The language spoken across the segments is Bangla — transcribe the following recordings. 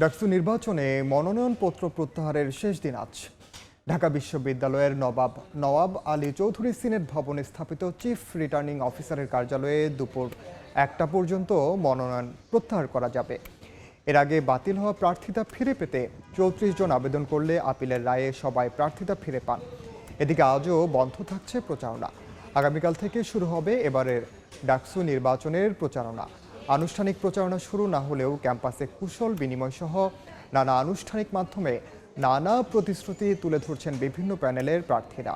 ডাকসু নির্বাচনে মনোনয়নপত্র প্রত্যাহারের শেষ দিন আজ। ঢাকা বিশ্ববিদ্যালয়ের নওয়াব আলী চৌধুরী সিনেট ভবনে স্থাপিত চিফ রিটার্নিং অফিসারের কার্যালয়ে দুপুর 1টা পর্যন্ত মনোনয়ন প্রত্যাহার করা যাবে। এর আগে বাতিল হওয়া প্রার্থিতা ফিরে পেতে 34 জন আবেদন করলে আপিলের রায়ে সবাই প্রার্থিতা ফিরে পান। এদিকে আজও বন্ধ থাকছে প্রচারণা। আগামীকাল থেকে শুরু হবে এবারের ডাকসু নির্বাচনের প্রচারণা। আনুষ্ঠানিক প্রচারণা শুরু না হলেও ক্যাম্পাসে কুশল বিনিময় সহ নানা আনুষ্ঠানিক মাধ্যমে নানা প্রতিশ্রুতি তুলে ধরছেন বিভিন্ন প্যানেলের প্রার্থীরা।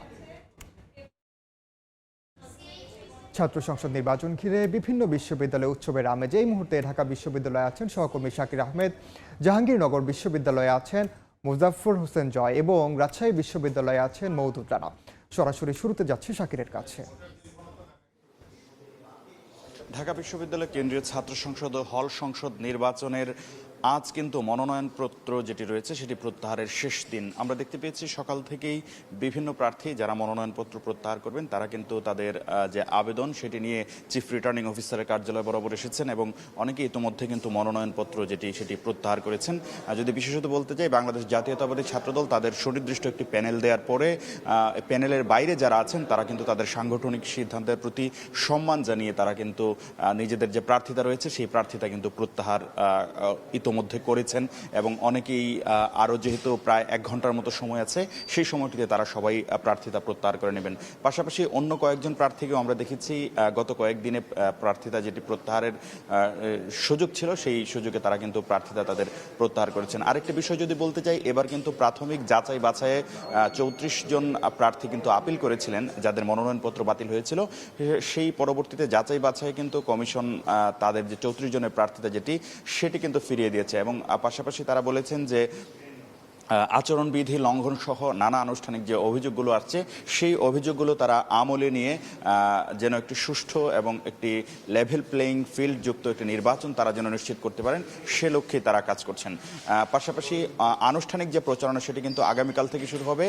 ছাত্র সংসদ নির্বাচন ঘিরে বিভিন্ন বিশ্ববিদ্যালয়ে উৎসবের আমেজে এই মুহূর্তে ঢাকা বিশ্ববিদ্যালয়ে আছেন সহকর্মী শাকির আহমেদ, জাহাঙ্গীরনগর বিশ্ববিদ্যালয়ে আছেন মুজাফফর হোসেন জয় এবং রাজশাহী বিশ্ববিদ্যালয়ে আছেন মওদুদ রানা। সরাসরি শুরুতে যাচ্ছি শাকিরের কাছে। ঢাকা বিশ্ববিদ্যালয় কেন্দ্রীয় ছাত্র সংসদ ও হল সংসদ নির্বাচনের আজ কিন্তু মনোনয়নপত্র যেটি রয়েছে সেটি প্রত্যাহারের শেষ দিন। আমরা দেখতে পেয়েছি সকাল থেকেই বিভিন্ন প্রার্থী যারা মনোনয়নপত্র প্রত্যাহার করবেন তারা কিন্তু তাদের যে আবেদন সেটি নিয়ে চিফ রিটার্নিং অফিসারের কার্যালয় বরাবর এসেছেন এবং অনেকে ইতোমধ্যে কিন্তু মনোনয়নপত্র যেটি প্রত্যাহার করেছেন। যদি বিশেষত বলতে চাই, বাংলাদেশ জাতীয়তাবাদী ছাত্রদল তাদের সুনির্দিষ্ট একটি প্যানেল দেওয়ার পরে প্যানেলের বাইরে যারা আছেন তারা কিন্তু তাদের সাংগঠনিক সিদ্ধান্তের প্রতি সম্মান জানিয়ে তারা কিন্তু নিজেদের যে প্রার্থিতা রয়েছে সেই প্রার্থিতা কিন্তু প্রত্যাহার মধ্যে করেছেন এবং অনেকেই আরও যেহেতু প্রায় 1 ঘন্টার মতো সময় আছে সেই সময়টিতে তারা সবাই প্রার্থিতা প্রত্যাহার করে নেবেন। পাশাপাশি অন্য কয়েকজন প্রার্থীকেও আমরা দেখেছি গত কয়েকদিনে প্রার্থিতা যেটি প্রত্যাহারের সুযোগ ছিল সেই সুযোগে তারা কিন্তু প্রার্থিতা তাদের প্রত্যাহার করেছেন। আরেকটি বিষয় যদি বলতে চাই, এবার কিন্তু প্রাথমিক যাচাই বাছাইয়ে 34 জন প্রার্থী কিন্তু আপিল করেছিলেন যাদের মনোনয়নপত্র বাতিল হয়েছিল। সেই পরবর্তীতে যাচাই বাছাইয়ে কিন্তু কমিশন তাদের যে 34 জনের প্রার্থিতা সেটি কিন্তু ফিরিয়ে দিয়েছে এবং পাশাপাশি তারা বলেছেন যে আচরণবিধি লঙ্ঘন সহ নানা আনুষ্ঠানিক যে অভিযোগগুলো আসছে সেই অভিযোগগুলো তারা আমলে নিয়ে যেন একটি সুষ্ঠু এবং একটি লেভেল প্লেয়িং ফিল্ড যুক্ত একটি নির্বাচন তারা যেন নিশ্চিত করতে পারেন সে লক্ষ্যে তারা কাজ করছেন। পাশাপাশি আনুষ্ঠানিক যে প্রচারণা সেটি কিন্তু আগামীকাল থেকে শুরু হবে।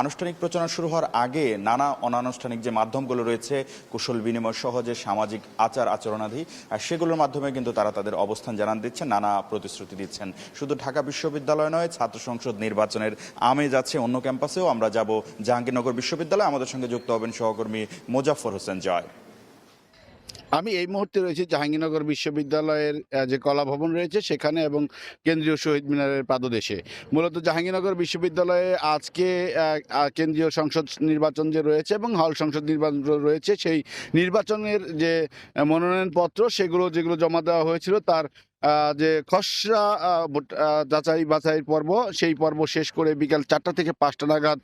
আনুষ্ঠানিক প্রচারণা শুরু হওয়ার আগে নানা অনানুষ্ঠানিক যে মাধ্যমগুলো রয়েছে কুশল বিনিময় সহ যে সামাজিক আচরণাধি সেগুলোর মাধ্যমে কিন্তু তারা তাদের অবস্থান জানান দিচ্ছেন, নানা প্রতিশ্রুতি দিচ্ছেন। শুধু ঢাকা বিশ্ববিদ্যালয় নয়, ছাত্র সংসদ নির্বাচনের আমেজ আছে অন্য ক্যাম্পাসেও। আমরা যাব জাহাঙ্গীরনগর বিশ্ববিদ্যালয়ে, আমাদের সঙ্গে যুক্ত হবেন সহকর্মী মুজাফফর হোসেন জয়। আমি এই মুহূর্তে রয়েছি জাহাঙ্গীরনগর বিশ্ববিদ্যালয়ের যে কলা ভবন রয়েছে সেখানে এবং কেন্দ্রীয় শহীদ মিনারের পাদদেশে। মূলত জাহাঙ্গীরনগর বিশ্ববিদ্যালয়ে আজকে কেন্দ্রীয় সংসদ নির্বাচন যে রয়েছে এবং হল সংসদ নির্বাচন রয়েছে সেই নির্বাচনের যে মনোনয়নপত্র যেগুলো জমা দেওয়া হয়েছিল তার যে খসড়া যাচাই বাছাইয়ের পর্ব সেই পর্ব শেষ করে বিকাল 4টা থেকে 5টা নাগাদ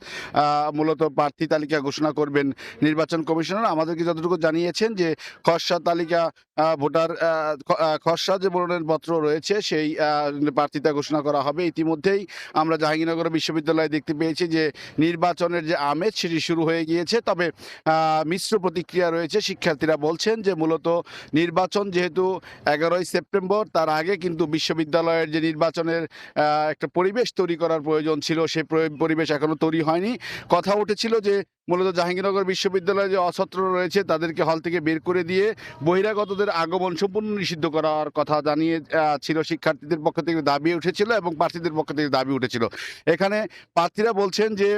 মূলত প্রার্থী তালিকা ঘোষণা করবেন নির্বাচন কমিশনার। আমাদেরকে যতটুকু জানিয়েছেন যে খসড়া তালিকা ভোটার খসড়া যে মনোনয়নপত্র রয়েছে সেই প্রার্থিতা ঘোষণা করা হবে। ইতিমধ্যেই আমরা জাহাঙ্গীরনগর বিশ্ববিদ্যালয়ে দেখতে পেয়েছি যে নির্বাচনের যে আমেজ সেটি শুরু হয়ে গিয়েছে, তবে মিশ্র প্রতিক্রিয়া রয়েছে। শিক্ষার্থীরা বলছেন যে মূলত নির্বাচন যেহেতু 11ই সেপ্টেম্বর, তার আগে কিন্তু বিশ্ববিদ্যালয়ের যে নির্বাচনের একটা পরিবেশ তৈরি করার প্রয়োজন ছিল সেই পরিবেশ এখনো তৈরি হয়নি। কথা উঠেছিল যে মূলত জাহাঙ্গীরনগর বিশ্ববিদ্যালয়ে যে অছাত্র রয়েছে তাদেরকে হল থেকে বের করে দিয়ে বহিরাগতদের আগমন সম্পূর্ণ নিষিদ্ধ করার কথা জানিয়ে ছিল। শিক্ষার্থীদের পক্ষ থেকে দাবি উঠেছিল এবং প্রার্থীদের পক্ষ থেকে দাবি উঠেছিল। এখানে প্রার্থীরা বলছেন যে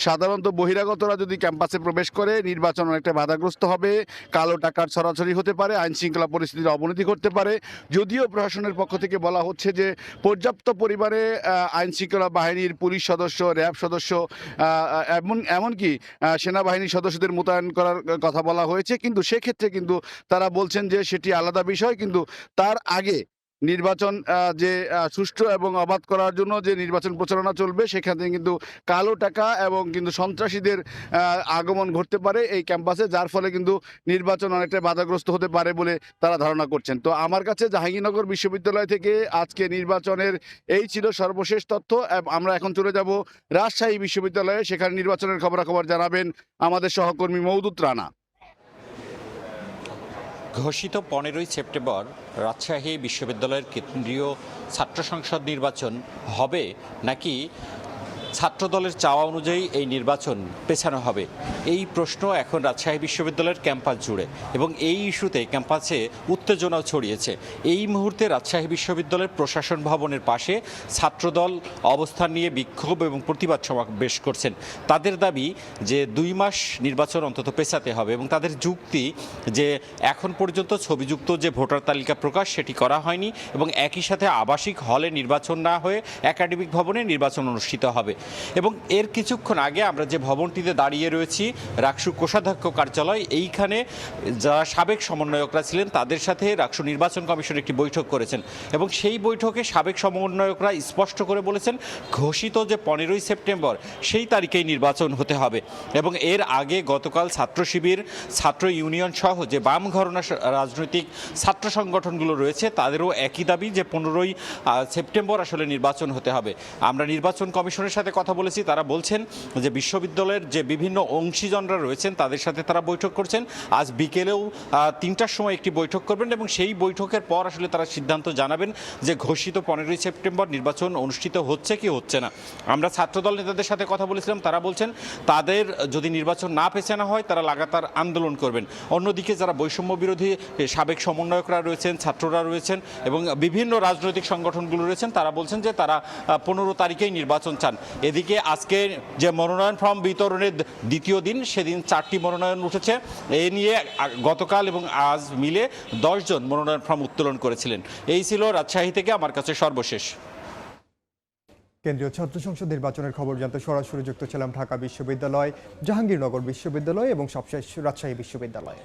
সাধারণত বহিরাগতরা যদি ক্যাম্পাসে প্রবেশ করে নির্বাচন অনেকটা বাধাগ্রস্ত হবে, কালো টাকার ছড়াছড়ি হতে পারে, আইন শৃঙ্খলা পরিস্থিতির অবনতি ঘটতে পারে। যদিও প্রশাসনের পক্ষ থেকে বলা হচ্ছে যে পর্যাপ্ত পরিমাণে আইন শৃঙ্খলা বাহিনীর পুলিশ সদস্য, র্যাব সদস্য এমনকি সেনাবাহিনীর সদস্যদের মোতায়েন করার কথা বলা হয়েছে, কিন্তু সেক্ষেত্রে কিন্তু তারা বলছেন যে সেটি আলাদা বিষয়। কিন্তু তার আগে নির্বাচন যে সুষ্ঠু এবং অবাধ করার জন্য যে নির্বাচন প্রচারণা চলবে সেখানে কিন্তু কালো টাকা এবং কিন্তু সন্ত্রাসীদের আগমন ঘটতে পারে এই ক্যাম্পাসে, যার ফলে কিন্তু নির্বাচন অনেকটা বাধাগ্রস্ত হতে পারে বলে তারা ধারণা করছেন। তো আমার কাছে জাহাঙ্গীরনগর বিশ্ববিদ্যালয় থেকে আজকে নির্বাচনের এই ছিল সর্বশেষ তথ্য। আমরা এখন চলে যাব রাজশাহী বিশ্ববিদ্যালয়ে, সেখানে নির্বাচনের খবরাখবর জানাবেন আমাদের সহকর্মী মওদুদ রানা। ঘোষিত 15ই সেপ্টেম্বর রাজশাহী বিশ্ববিদ্যালয়ের কেন্দ্রীয় ছাত্র সংসদ নির্বাচন হবে নাকি ছাত্রদলের চাওয়া অনুযায়ী এই নির্বাচন পেছানো হবে? এই প্রশ্ন এখন রাজশাহী বিশ্ববিদ্যালয়ের ক্যাম্পাস জুড়ে, এবং এই ইস্যুতে ক্যাম্পাসে উত্তেজনাও ছড়িয়েছে। এই মুহূর্তে রাজশাহী বিশ্ববিদ্যালয়ের প্রশাসন ভবনের পাশে ছাত্রদল অবস্থান নিয়ে বিক্ষোভ এবং প্রতিবাদ সমাবেশ করছেন। তাদের দাবি যে 2 মাস নির্বাচন অন্তত পেছাতে হবে, এবং তাদের যুক্তি যে এখন পর্যন্ত ছবিযুক্ত যে ভোটার তালিকা প্রকাশ সেটি করা হয়নি, এবং একই সাথে আবাসিক হলে নির্বাচন না হয়ে একাডেমিক ভবনে নির্বাচন অনুষ্ঠিত হবে। এবং এর কিছুক্ষণ আগে আমরা যে ভবনটিতে দাঁড়িয়ে রয়েছি, রাকসু কোষাধ্যক্ষ কার্যালয়, এইখানে যারা সাবেক সমন্বয়করা ছিলেন তাদের সাথে রাকসু নির্বাচন কমিশন একটি বৈঠক করেছেন, এবং সেই বৈঠকে সাবেক সমন্বয়করা স্পষ্ট করে বলেছেন ঘোষিত যে 15ই সেপ্টেম্বর সেই তারিখেই নির্বাচন হতে হবে। এবং এর আগে গতকাল ছাত্র শিবির, ছাত্র ইউনিয়ন সহ যে বাম ঘরানা রাজনৈতিক ছাত্র সংগঠনগুলো রয়েছে তাদেরও একই দাবি যে 15ই সেপ্টেম্বর আসলে নির্বাচন হতে হবে। আমরা নির্বাচন কমিশনের সাথে কথা বলেছি, তারা বলছেন যে বিশ্ববিদ্যালয়ের যে বিভিন্ন অংশীজনরা রয়েছেন তাদের সাথে তারা বৈঠক করছেন। আজ বিকেলেও 3টার সময় একটি বৈঠক করবেন, এবং সেই বৈঠকের পর আসলে তারা সিদ্ধান্ত জানাবেন যে ঘোষিত 15ই সেপ্টেম্বর নির্বাচন অনুষ্ঠিত হচ্ছে কি হচ্ছে না। আমরা ছাত্রদল নেতাদের সাথে কথা বলেছিলাম, তারা বলছেন তাদের যদি নির্বাচন না পেছানো হয় তারা লাগাতার আন্দোলন করবেন। অন্যদিকে যারা বৈষম্য বিরোধী সাবেক সমন্বয়করা রয়েছেন, ছাত্ররা রয়েছেন এবং বিভিন্ন রাজনৈতিক সংগঠনগুলো রয়েছেন, তারা বলছেন যে তারা 15 তারিখেই নির্বাচন চান। এদিকে আজকে যে মনোনয়ন ফর্ম বিতরণের দ্বিতীয় দিন, সেদিন 4টি মনোনয়ন উঠেছে। এ নিয়ে গতকাল এবং আজ মিলে 10 জন মনোনয়ন ফর্ম উত্তোলন করেছিলেন। এই ছিল রাজশাহী থেকে আমার কাছে সর্বশেষ। কেন্দ্রীয় ছাত্র সংসদ নির্বাচনের খবর জানতে সরাসরি যুক্ত ছিলাম ঢাকা বিশ্ববিদ্যালয়, জাহাঙ্গীরনগর বিশ্ববিদ্যালয় এবং সবশেষ রাজশাহী বিশ্ববিদ্যালয়ে।